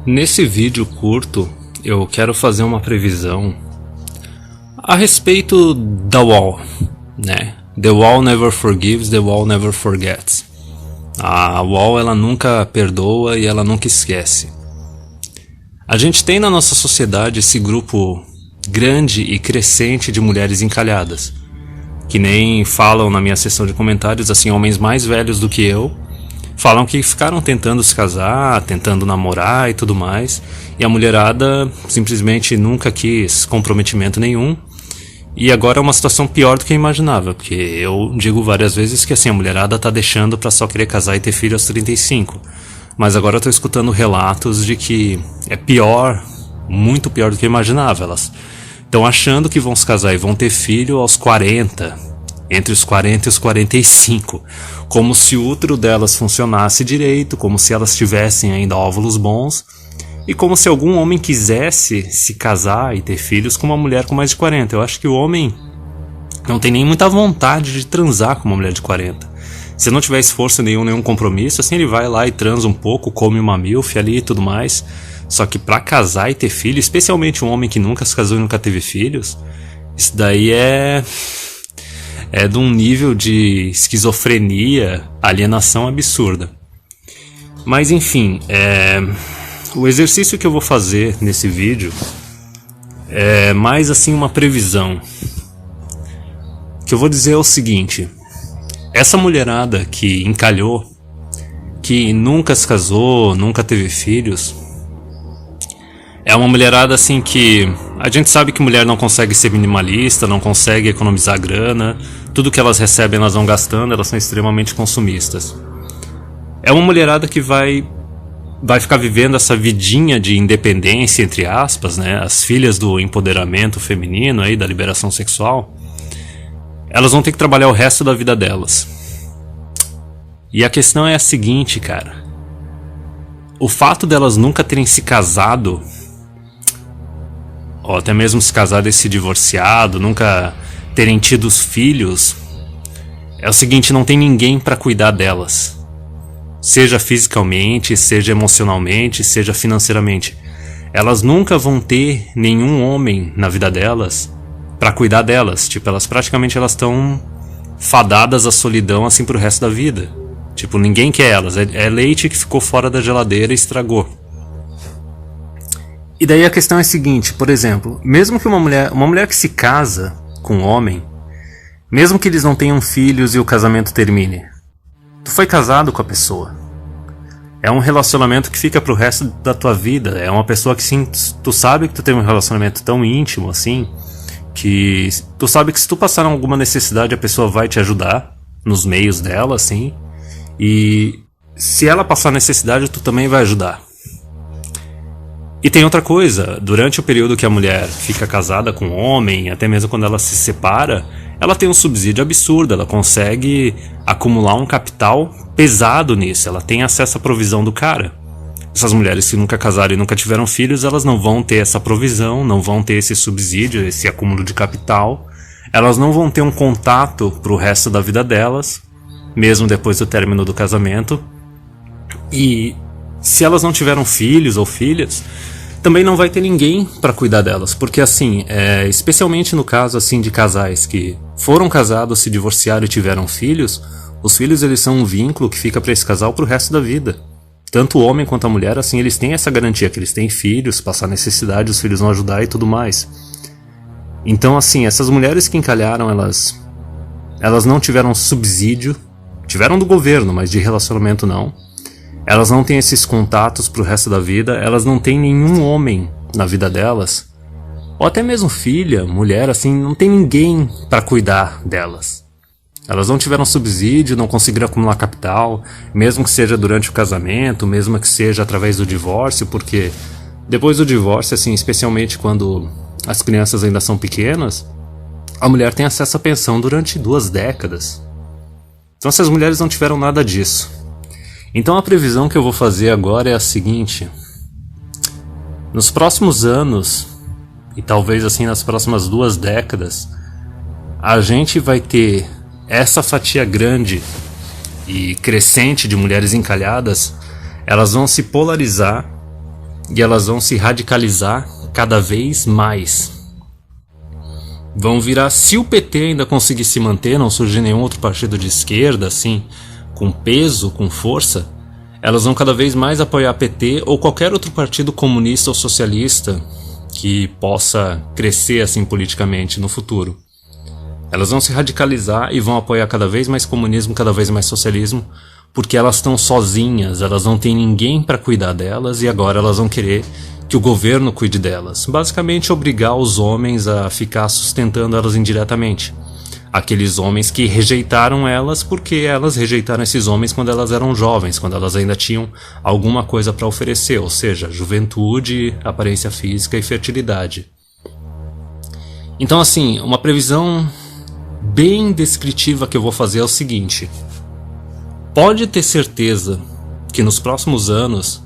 Nesse vídeo curto, eu quero fazer uma previsão a respeito da Wall, né? The Wall never forgives, the Wall never forgets. A Wall, ela nunca perdoa e ela nunca esquece. A gente tem na nossa sociedade esse grupo grande e crescente de mulheres encalhadas, que nem falam na minha seção de comentários, assim, homens mais velhos do que eu, falam que ficaram tentando se casar, tentando namorar e tudo mais, e a mulherada simplesmente nunca quis comprometimento nenhum, e agora é uma situação pior do que eu imaginava, porque eu digo várias vezes que assim, a mulherada tá deixando pra só querer casar e ter filho aos 35, mas agora eu tô escutando relatos de que é pior, muito pior do que eu imaginava. Elas estão achando que vão se casar e vão ter filho aos 40, entre os 40 e os 45, como se o útero delas funcionasse direito, como se elas tivessem ainda óvulos bons, e como se algum homem quisesse se casar e ter filhos com uma mulher com mais de 40. Eu acho que o homem não tem nem muita vontade de transar com uma mulher de 40. Se não tiver esforço nenhum compromisso, assim ele vai lá e transa um pouco, come uma milf ali e tudo mais. Só que pra casar e ter filho, especialmente um homem que nunca se casou e nunca teve filhos, isso daí é de um nível de esquizofrenia, alienação absurda. Mas enfim, o exercício que eu vou fazer nesse vídeo é mais assim uma previsão. O que eu vou dizer é o seguinte: essa mulherada que encalhou, que nunca se casou, nunca teve filhos, é uma mulherada assim que a gente sabe que mulher não consegue ser minimalista, não consegue economizar grana, tudo que elas recebem elas vão gastando, elas são extremamente consumistas. É uma mulherada que vai ficar vivendo essa vidinha de independência, entre aspas, né? As filhas do empoderamento feminino, aí, da liberação sexual. Elas vão ter que trabalhar o resto da vida delas. E a questão é a seguinte, cara. O fato delas nunca terem se casado, ou até mesmo se casado e se divorciado, nunca terem tido os filhos, é o seguinte: não tem ninguém pra cuidar delas. Seja fisicamente, seja emocionalmente, seja financeiramente. Elas nunca vão ter nenhum homem na vida delas pra cuidar delas. Tipo, elas estão fadadas à solidão assim pro resto da vida. Tipo, ninguém quer elas. É leite que ficou fora da geladeira e estragou. E daí a questão é a seguinte: por exemplo, mesmo que uma mulher que se casa com um homem, mesmo que eles não tenham filhos e o casamento termine, tu foi casado com a pessoa. É um relacionamento que fica pro resto da tua vida. É uma pessoa que sim, tu sabe que tu teve um relacionamento tão íntimo assim, que tu sabe que se tu passar alguma necessidade a pessoa vai te ajudar nos meios dela, assim, e se ela passar necessidade tu também vai ajudar. E tem outra coisa: durante o período que a mulher fica casada com um homem, até mesmo quando ela se separa, ela tem um subsídio absurdo, ela consegue acumular um capital pesado nisso, ela tem acesso à provisão do cara. Essas mulheres que nunca casaram e nunca tiveram filhos, elas não vão ter essa provisão, não vão ter esse subsídio, esse acúmulo de capital, elas não vão ter um contato pro resto da vida delas, mesmo depois do término do casamento. E se elas não tiveram filhos ou filhas, também não vai ter ninguém para cuidar delas, porque assim, especialmente no caso assim de casais que foram casados, se divorciaram e tiveram filhos, os filhos eles são um vínculo que fica para esse casal pro resto da vida. Tanto o homem quanto a mulher, assim, eles têm essa garantia que eles têm filhos, passar necessidade, os filhos vão ajudar e tudo mais. Então assim, essas mulheres que encalharam, elas não tiveram subsídio, tiveram do governo, mas de relacionamento não. Elas não têm esses contatos pro resto da vida, elas não têm nenhum homem na vida delas, ou até mesmo filha, mulher, assim, não tem ninguém para cuidar delas. Elas não tiveram subsídio, não conseguiram acumular capital, mesmo que seja durante o casamento, mesmo que seja através do divórcio, porque depois do divórcio, assim, especialmente quando as crianças ainda são pequenas, a mulher tem acesso à pensão durante 2 décadas. Então essas mulheres não tiveram nada disso. Então a previsão que eu vou fazer agora é a seguinte: nos próximos anos, e talvez assim nas próximas 2 décadas, a gente vai ter essa fatia grande e crescente de mulheres encalhadas, elas vão se polarizar e elas vão se radicalizar cada vez mais. Vão virar, se o PT ainda conseguir se manter, não surgir nenhum outro partido de esquerda, assim, com peso, com força, elas vão cada vez mais apoiar PT ou qualquer outro partido comunista ou socialista que possa crescer assim politicamente no futuro. Elas vão se radicalizar e vão apoiar cada vez mais comunismo, cada vez mais socialismo, porque elas estão sozinhas, elas não têm ninguém para cuidar delas e agora elas vão querer que o governo cuide delas. Basicamente obrigar os homens a ficar sustentando elas indiretamente. Aqueles homens que rejeitaram elas porque elas rejeitaram esses homens quando elas eram jovens, quando elas ainda tinham alguma coisa para oferecer, ou seja, juventude, aparência física e fertilidade. Então assim, uma previsão bem descritiva que eu vou fazer é o seguinte: pode ter certeza que nos próximos anos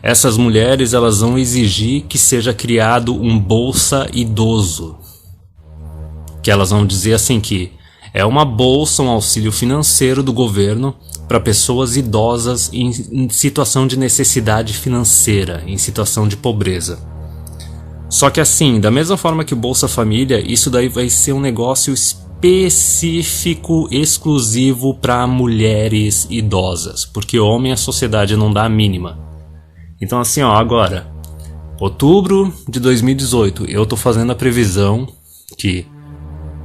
essas mulheres elas vão exigir que seja criado um bolsa idoso. Que elas vão dizer assim que é uma bolsa, um auxílio financeiro do governo para pessoas idosas em situação de necessidade financeira, em situação de pobreza. Só que assim, da mesma forma que o Bolsa Família, isso daí vai ser um negócio específico, exclusivo para mulheres idosas, porque homem a sociedade não dá a mínima. Então assim, ó, agora, outubro de 2018, eu tô fazendo a previsão que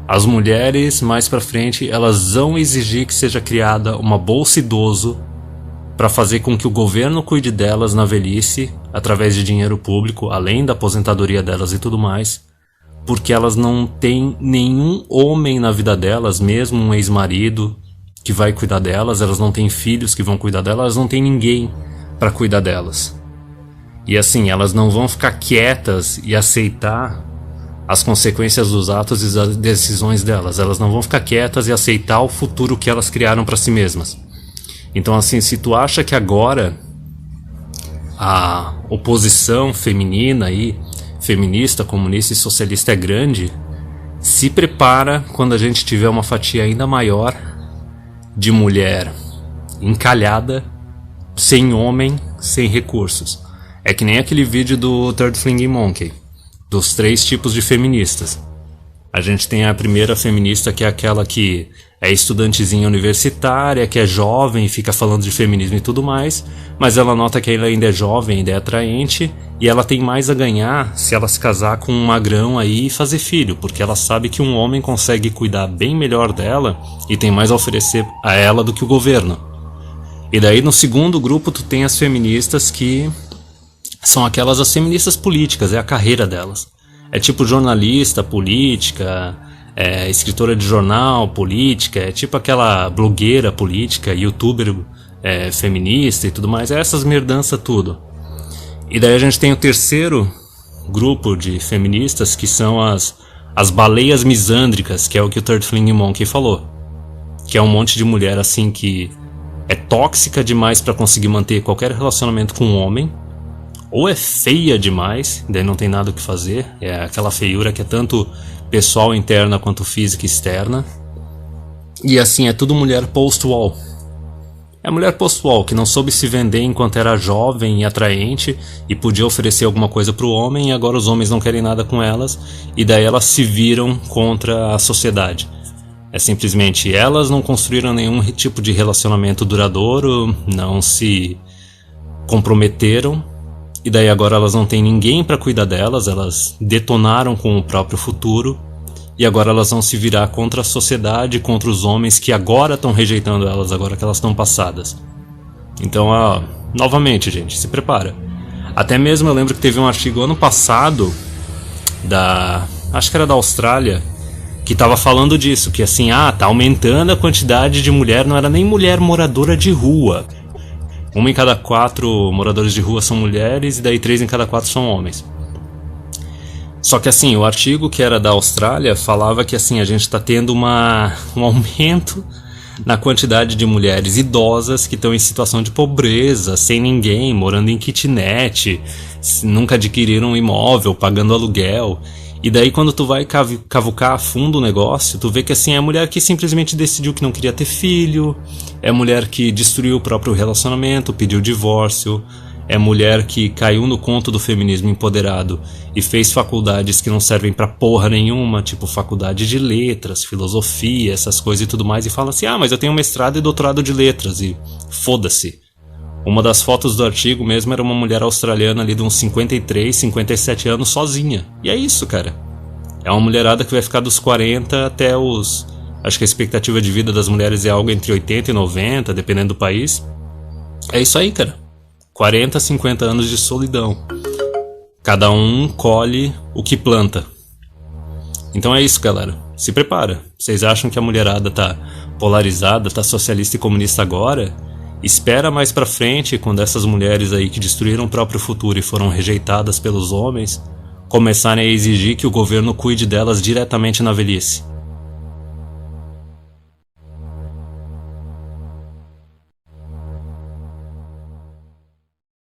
as mulheres mais pra frente, elas vão exigir que seja criada uma bolsa idoso para fazer com que o governo cuide delas na velhice, através de dinheiro público, além da aposentadoria delas e tudo mais, porque elas não têm nenhum homem na vida delas, mesmo um ex-marido que vai cuidar delas, elas não têm filhos que vão cuidar delas, elas não têm ninguém para cuidar delas. E assim, elas não vão ficar quietas e aceitar as consequências dos atos e das decisões delas. Elas não vão ficar quietas e aceitar o futuro que elas criaram para si mesmas. Então assim, se tu acha que agora a oposição feminina aí, feminista, comunista e socialista é grande, se prepara quando a gente tiver uma fatia ainda maior de mulher encalhada, sem homem, sem recursos. É que nem aquele vídeo do Third Flying Monkey, dos 3 tipos de feministas. A gente tem a primeira feminista, que é aquela que é estudantezinha universitária, que é jovem e fica falando de feminismo e tudo mais, mas ela nota que ela ainda é jovem, ainda é atraente, e ela tem mais a ganhar se ela se casar com um magrão aí e fazer filho, porque ela sabe que um homem consegue cuidar bem melhor dela e tem mais a oferecer a ela do que o governo. E daí no segundo grupo tu tem as feministas que são aquelas as feministas políticas, é a carreira delas. É tipo jornalista, política, escritora de jornal, política, é tipo aquela blogueira política, youtuber feminista e tudo mais, é essas merdanças tudo. E daí a gente tem o terceiro grupo de feministas, que são as baleias misândricas, que é o que o Third Flying Monkey falou. Que é um monte de mulher assim que é tóxica demais para conseguir manter qualquer relacionamento com um homem, ou é feia demais, daí não tem nada o que fazer, é aquela feiura que é tanto pessoal interna quanto física externa. E assim, é tudo mulher post-wall. É mulher post-wall que não soube se vender enquanto era jovem e atraente e podia oferecer alguma coisa pro homem, e agora os homens não querem nada com elas, e daí elas se viram contra a sociedade. É simplesmente, elas não construíram nenhum tipo de relacionamento duradouro, não se comprometeram, e daí agora elas não têm ninguém para cuidar delas, elas detonaram com o próprio futuro, e agora elas vão se virar contra a sociedade, contra os homens que agora estão rejeitando elas, agora que elas estão passadas. Então, novamente, gente, se prepara. Até mesmo eu lembro que teve um artigo ano passado, acho que era da Austrália, que estava falando disso, que assim, tá aumentando a quantidade de mulher, não era nem mulher moradora de rua. 1 em cada 4 moradores de rua são mulheres, e daí 3 em cada 4 são homens. Só que assim, o artigo que era da Austrália falava que assim, a gente está tendo um aumento na quantidade de mulheres idosas que estão em situação de pobreza, sem ninguém, morando em kitnet, nunca adquiriram um imóvel, pagando aluguel. E daí quando tu vai cavucar a fundo o negócio, tu vê que assim, é a mulher que simplesmente decidiu que não queria ter filho, é a mulher que destruiu o próprio relacionamento, pediu divórcio, é mulher que caiu no conto do feminismo empoderado e fez faculdades que não servem pra porra nenhuma, tipo faculdade de letras, filosofia, essas coisas e tudo mais, e fala assim, mas eu tenho mestrado e doutorado de letras, e foda-se. Uma das fotos do artigo mesmo era uma mulher australiana ali de uns 53, 57 anos sozinha. E é isso, cara. É uma mulherada que vai ficar dos 40 até os... Acho que a expectativa de vida das mulheres é algo entre 80 e 90, dependendo do país. É isso aí, cara. 40, 50 anos de solidão. Cada um colhe o que planta. Então é isso, galera. Se prepara. Vocês acham que a mulherada tá polarizada, tá socialista e comunista agora? Espera mais pra frente, quando essas mulheres aí que destruíram o próprio futuro e foram rejeitadas pelos homens, começarem a exigir que o governo cuide delas diretamente na velhice.